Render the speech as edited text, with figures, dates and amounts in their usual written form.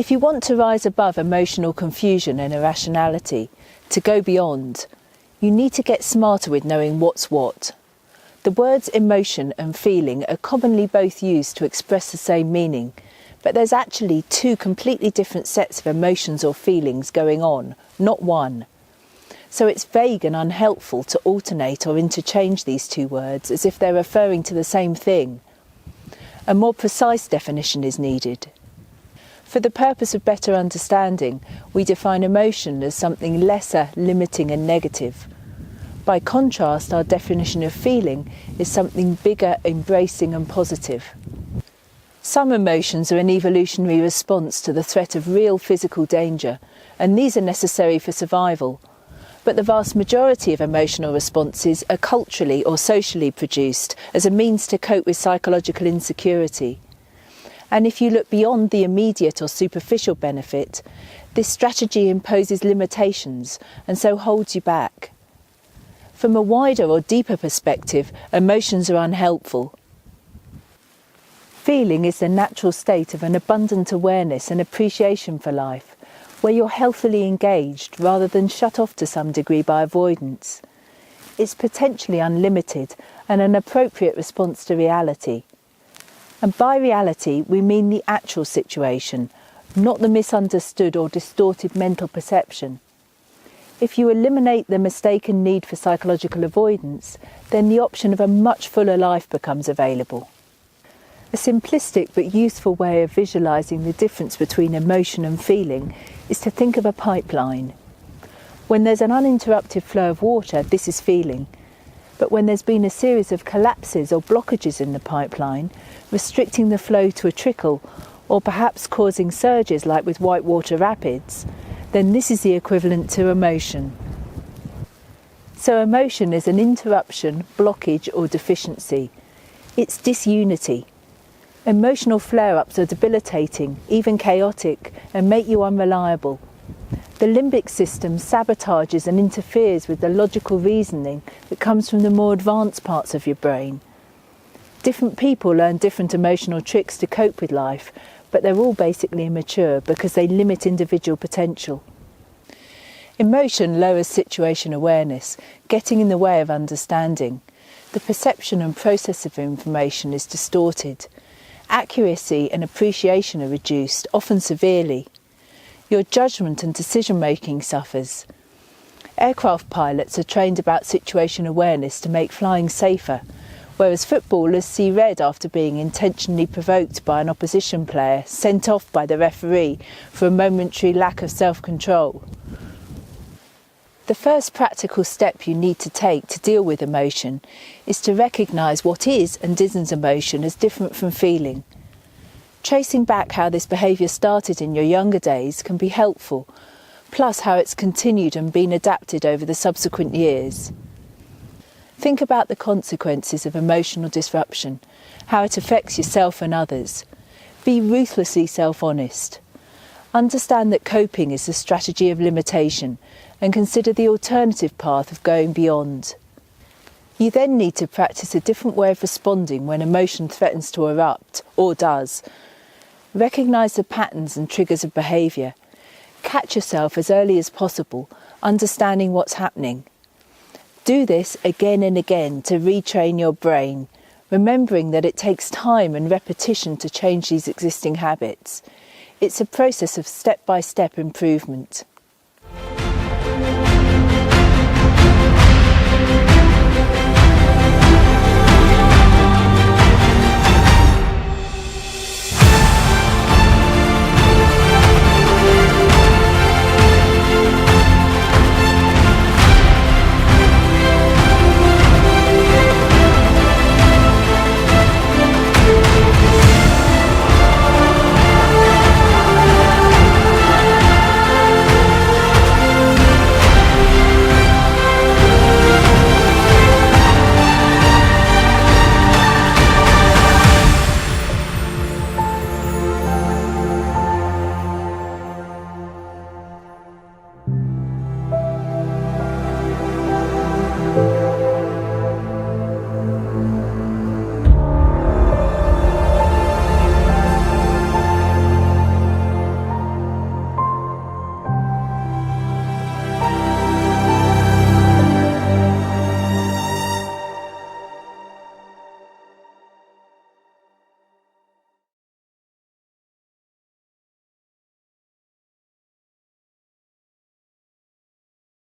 If you want to rise above emotional confusion and irrationality, to go beyond, you need to get smarter with knowing what's what. The words emotion and feeling are commonly both used to express the same meaning, but there's actually two completely different sets of emotions or feelings going on, not one. So it's vague and unhelpful to alternate or interchange these two words as if they're referring to the same thing. A more precise definition is needed. For the purpose of better understanding, we define emotion as something lesser, limiting and negative. By contrast, our definition of feeling is something bigger, embracing and positive. Some emotions are an evolutionary response to the threat of real physical danger, and these are necessary for survival. But the vast majority of emotional responses are culturally or socially produced as a means to cope with psychological insecurity. And if you look beyond the immediate or superficial benefit, this strategy imposes limitations and so holds you back. From a wider or deeper perspective, emotions are unhelpful. Feeling is the natural state of an abundant awareness and appreciation for life, where you're healthily engaged rather than shut off to some degree by avoidance. It's potentially unlimited and an appropriate response to reality. And by reality, we mean the actual situation, not the misunderstood or distorted mental perception. If you eliminate the mistaken need for psychological avoidance, then the option of a much fuller life becomes available. A simplistic but useful way of visualising the difference between emotion and feeling is to think of a pipeline. When there's an uninterrupted flow of water, this is feeling. But when there's been a series of collapses or blockages in the pipeline, restricting the flow to a trickle, or perhaps causing surges like with whitewater rapids, then this is the equivalent to emotion. So emotion is an interruption, blockage or deficiency. It's disunity. Emotional flare-ups are debilitating, even chaotic, and make you unreliable. The limbic system sabotages and interferes with the logical reasoning that comes from the more advanced parts of your brain. Different people learn different emotional tricks to cope with life, but they're all basically immature because they limit individual potential. Emotion lowers situation awareness, getting in the way of understanding. The perception and process of information is distorted. Accuracy and appreciation are reduced, often severely. Your judgment and decision-making suffers. Aircraft pilots are trained about situation awareness to make flying safer, whereas footballers see red after being intentionally provoked by an opposition player, sent off by the referee for a momentary lack of self-control. The first practical step you need to take to deal with emotion is to recognise what is and isn't emotion as different from feeling. Tracing back how this behaviour started in your younger days can be helpful, plus how it's continued and been adapted over the subsequent years. Think about the consequences of emotional disruption, how it affects yourself and others. Be ruthlessly self-honest. Understand that coping is a strategy of limitation and consider the alternative path of going beyond. You then need to practice a different way of responding when emotion threatens to erupt, or does. Recognise the patterns and triggers of behaviour. Catch yourself as early as possible, understanding what's happening. Do this again and again to retrain your brain, remembering that it takes time and repetition to change these existing habits. It's a process of step-by-step improvement.